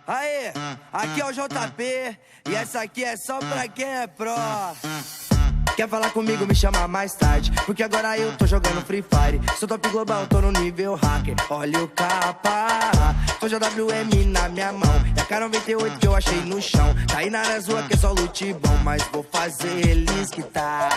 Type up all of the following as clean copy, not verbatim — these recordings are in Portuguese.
Aê, aqui é o JP e essa aqui é só pra quem é pro. Quer falar comigo, me chama mais tarde, porque agora eu tô jogando Free Fire. Sou top global, tô no nível hacker. Olha o capa, tô JWM na minha mão. E a K98 que eu achei no chão. Tá aí na rua que é só loot bom, mas vou fazer eles que tá.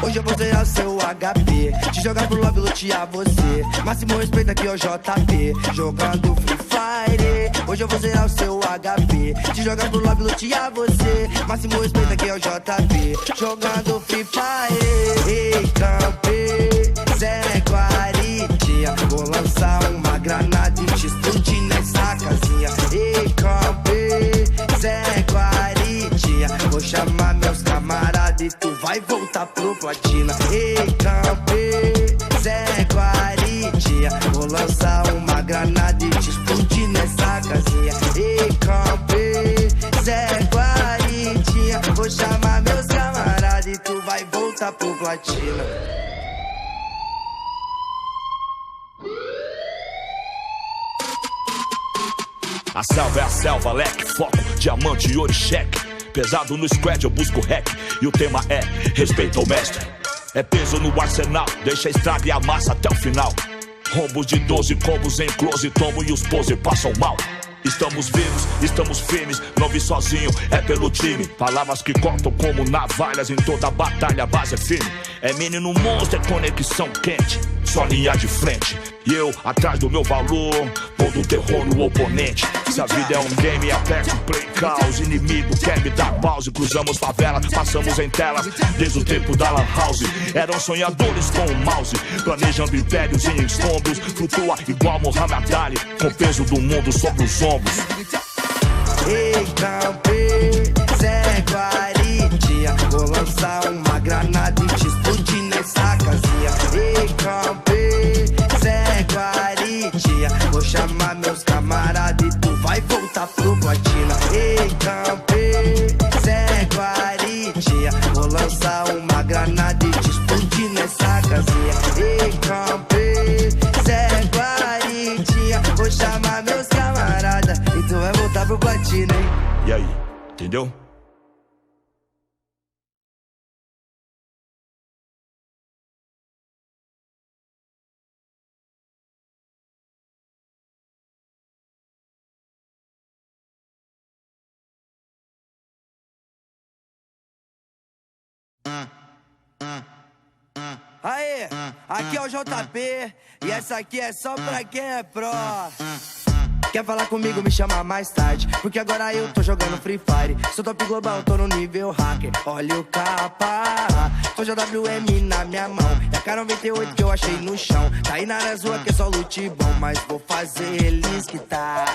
Hoje eu vou zerar seu HP, te jogar pro lobby, lutear você. Máximo respeito aqui é o JP, jogando Free Fire. Hoje eu vou zerar o seu HP, te jogar pro lobby, lutear você. Máximo respeito aqui é o JP, jogando Free Fire. Ei, campe, Zé Guaritinha, vou lançar uma granada e te explodir nessa casinha. Ei, campe, Zé Guaritinha, vou chamar meus camaradas e tu vai voltar pro platina. Ei, campe, Zé Guaritinha, vou lançar uma granada e te explodir nessa casinha. Ei, campe, Zé Guaritinha, vou chamar meus camaradas e tu vai voltar pro platina. A selva é a selva, leque, foco, diamante, ouro e cheque. Pesado no squad, eu busco hack. E o tema é respeito ao mestre. É peso no arsenal, deixa a estrada e amassa até o final. Rombos de 12 combos em close, tomo e os pose passam mal. Estamos vivos, estamos firmes, não vi sozinho, é pelo time. Palavras que cortam como navalhas, em toda batalha a base é firme. É menino monstro, é conexão quente, só linha de frente. E eu, atrás do meu valor, pondo terror no oponente. Se a vida é um game, aperto play caos. Inimigo quer me dar pause. Cruzamos favela, passamos em telas desde o tempo da lan house. Eram sonhadores com o mouse, planejando impérios em escombros. Flutua igual Muhammad Ali, com o peso do mundo sobre os ombros. Ei, campe, Zé Guaritinha, vou lançar uma granada e te explodir nessa casinha. Ei, campe, Zé Guaritinha, vou chamar meus camaradas e tu vai voltar pro platina. Ei, campe, Zé Guaritinha, vou lançar uma granada e te explodir nessa casinha. Ei, campe, Zé Guaritinha, vou chamar meus camaradas e tu vai voltar pro platina, hein? E aí, entendeu? Aê, aqui é o JP e essa aqui é só pra quem é pro. Quer falar comigo, me chama mais tarde, porque agora eu tô jogando Free Fire. Sou top global, tô no nível hacker. Olha o capa, tô JWM na minha mão. E a K98 que eu achei no chão. Tá aí na rua que é só loot bom, mas vou fazer eles que tá.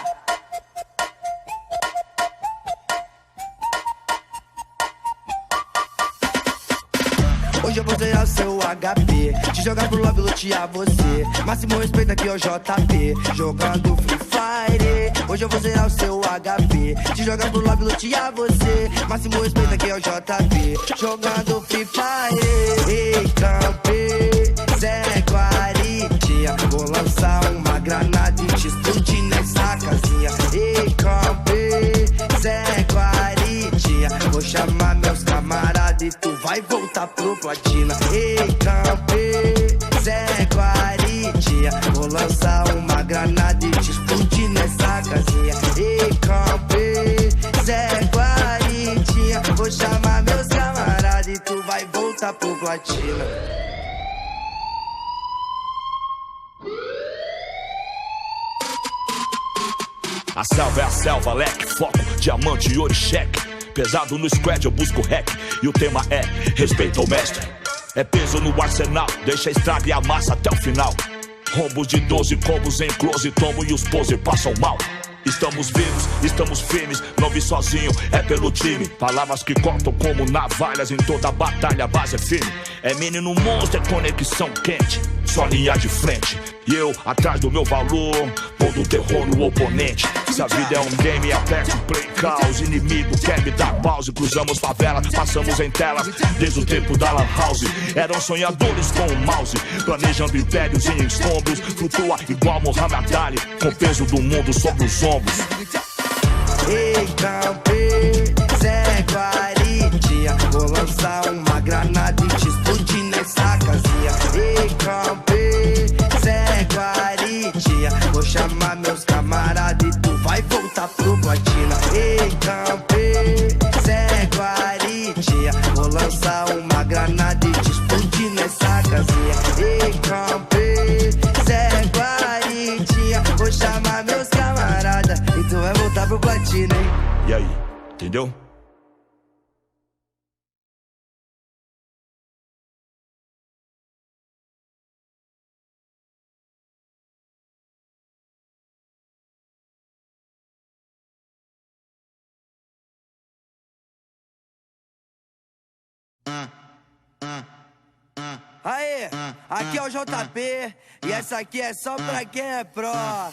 Hoje eu vou zerar seu HP, te jogar pro lobby, lutear você. Máximo respeito aqui é o JP, jogando Free Fire. Hoje eu vou zerar o seu HP, te jogar pro lobby, lutear você. Máximo respeito aqui é o JP, jogando Free Fire. Ei, campe, Zé Guaritinha, vou lançar uma granada e te explodir nessa casinha. Ei, campe, Zé Guaritinha, vou chamar meus camaradas e tu vai voltar pro platina. Ei, campe, Zé Guaritinha, vou lançar uma granada e te explodir nessa casinha. Ei, campe, Zé Guaritinha, vou chamar meus camaradas e tu vai voltar pro platina. A selva é a selva, leque, foco, diamante, ouro e cheque. Pesado no squad, eu busco hack. E o tema é respeito ao mestre. É peso no arsenal, deixa a estrada e amassa até o final. Rombos de 12 combos em close, tomo e os pose passam mal. Estamos vivos, estamos firmes, não vi sozinho, é pelo time. Palavras que cortam como navalhas, em toda batalha a base é firme. É menino monstro, é conexão quente, só linha de frente. E eu atrás do meu valor, pondo terror no oponente. Se a vida é um game, aperto play caos. Inimigo quer me dar pause. Cruzamos favela, passamos em telas desde o tempo da lan house. Eram sonhadores com o mouse, planejando impérios em escombros. Flutua igual Muhammad Ali, com o peso do mundo sobre os ombros. Ei, Campê, Zé Guaritinha, vou lançar uma granada e te explodir nessa casinha. Ei, Campê, Zé Guaritinha, vou chamar meus camaradas e tu vai voltar pro platina. Ei, Campê, Zé Guaritinha, vou lançar uma granada e te explodir nessa casinha. Ei, Campê, Zé Guaritinha, vou chamar meus camaradas e tu vai voltar pro platina, hein? E aí, entendeu? Aê, aqui é o JP e essa aqui é só pra quem é pró.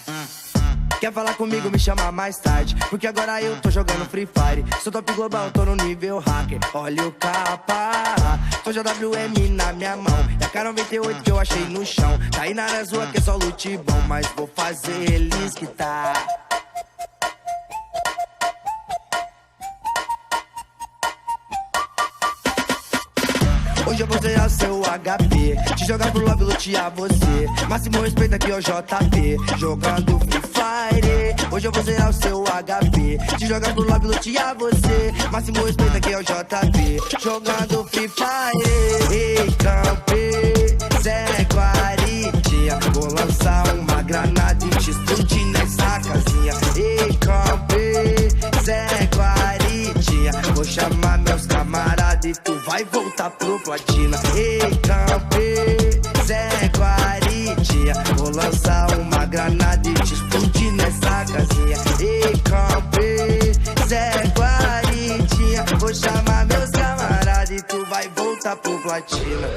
Quer falar comigo, me chama mais tarde, porque agora eu tô jogando Free Fire. Sou top global, tô no nível hacker. Olha o capa, tô JWM na minha mão. E a K98 que eu achei no chão. Tá aí na rua que é só loot bom, mas vou fazer eles que tá. Hoje eu vou zerar seu HP, te jogar pro lobby, lutear você. Máximo respeito aqui é o JP, jogando Free Fire. Hoje eu vou zerar o seu HP, te jogar pro lobby, lutear você. Máximo respeito aqui é o JP, jogando Free Fire. Ei, Campê, Zé Guaritinha, vou lançar uma granada e te explodir nessa casinha. Ei, Campê, Zé Guaritinha, vou chamar meus camaradas e tu vai voltar pro platina. Ei, Campê, Zé Guaritinha, vou lançar uma granada e te explodir nessa casinha. Ei, Campê, Zé Guaritinha, vou chamar meus camaradas e tu vai voltar pro platina.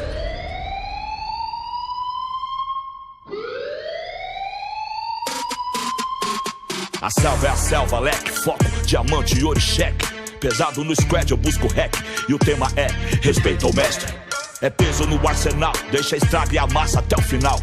A selva é a selva, leque, foco, diamante e ouro cheque. Pesado no squad, eu busco hack. E o tema é respeita o mestre. É peso no arsenal, deixa a estrada e amassa até o final.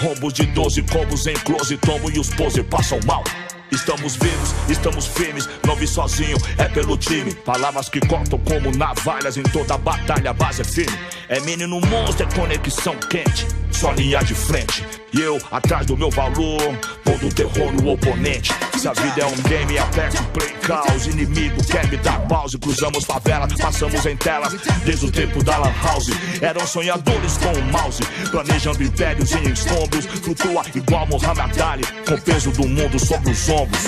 Rombos de 12 combos em close, tomo e os pose passam mal. Estamos vivos, estamos firmes, não vi sozinho, é pelo time. Palavras que cortam como navalhas, em toda batalha a base é firme. É menino monstro, é conexão quente, só linha de frente. E eu atrás do meu valor, pondo terror no oponente. Se a vida é um game, aperto play caos. Inimigo quer me dar pause. Cruzamos favela, passamos em telas desde o tempo da lan house. Eram sonhadores com o mouse, planejando impérios em escombros. Flutua igual Muhammad Ali, com o peso do mundo sobre os ombros.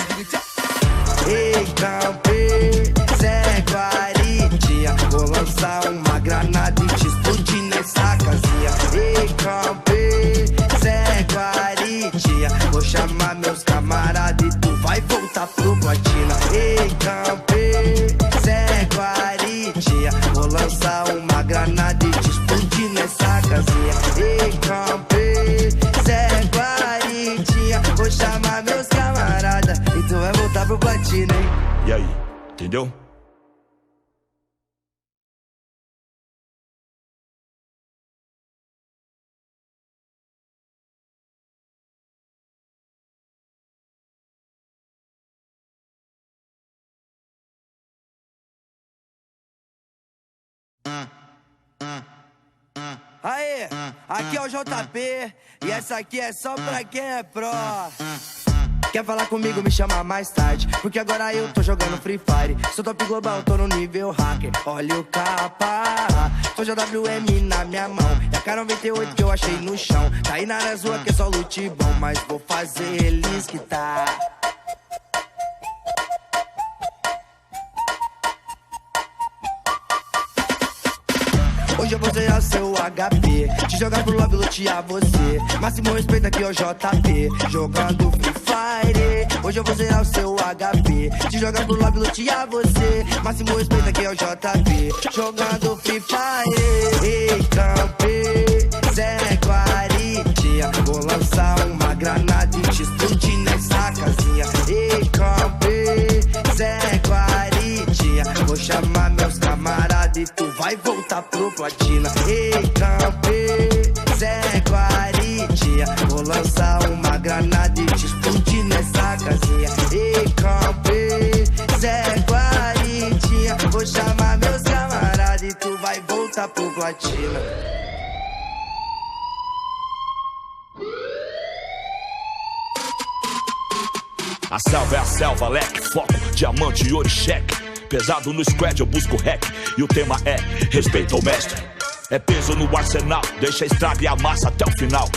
Ei, Campê, Zé Guaritinha, vou lançar uma granada e te explodir nessa casinha. Ei, Campê, Zé Guaritinha, vou chamar meus camaradas e tu vai voltar pro platina. Ei, Campê, Zé Guaritinha, vou lançar uma granada e te explodir nessa casinha. Ei, Campê, Zé Guaritinha, vou chamar meus camaradas e tu vai voltar pro platina, hein? E aí, entendeu? Aê, aqui é o JP e essa aqui é só pra quem é pró. Quer falar comigo, me chama mais tarde, porque agora eu tô jogando Free Fire. Sou top global, tô no nível hacker. Olha o capa, tô JWM na minha mão. E a K98 que eu achei no chão. Tá aí na rua que é só loot bom, mas vou fazer eles que tá. Hoje eu vou zerar seu HP, te jogar pro lobby, lutear você. Máximo respeito aqui é o JP, jogando Free Fire. Hoje eu vou zerar o seu HP, te jogar pro lobby, lutear você. Máximo respeito aqui é o JP, jogando Free Fire. Ei, Campê, Zé Guaritinha, vou lançar uma granada e te explodir nessa casinha. Ei, Campe, Zé Guaridinha, vou chamar meus camaradas e tu vai voltar pro platina. Ei, Campe, Zé Guaridinha, vou lançar uma granada e te explodir nessa casinha. Ei, Campe, Zé Guaridinha, vou chamar meus camaradas e tu vai voltar pro platina. A selva é a selva, leque, foco, diamante, ouro e cheque. Pesado no squad, eu busco rec. E o tema é respeito ao mestre. É peso no arsenal, deixa a estrada e a massa até o final.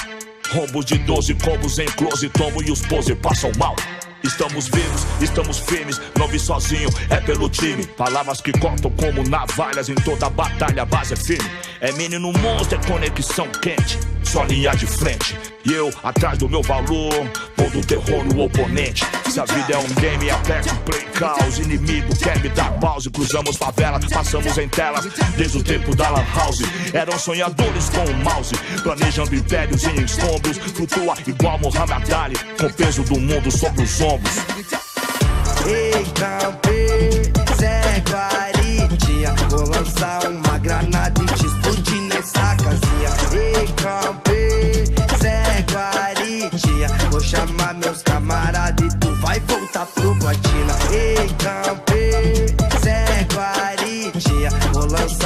Rombos de 12 combos em close, tomo e os pose passam mal. Estamos vivos, estamos firmes, não vi sozinho, é pelo time. Palavras que cortam como navalhas, em toda batalha a base é firme. É menino monstro, é conexão quente, só linha de frente. E eu, atrás do meu valor, pondo terror no oponente. Se a vida é um game, aperto play caos. Inimigo quer me dar pause, cruzamos favelas, passamos em telas. Desde o tempo da lan house, eram sonhadores com o mouse, planejando impérios em escombros. Flutua igual Muhammad Ali, com o peso do mundo sobre os ombros. Ei, Campe, Zé Guaridinha, vou lançar uma granada e te explodir nessa casinha. Ei, Campe, Zé Guaridinha, vou chamar meus camaradas e tu vai voltar pro platina. Ei, Campe, Zé Guaridinha, vou lançar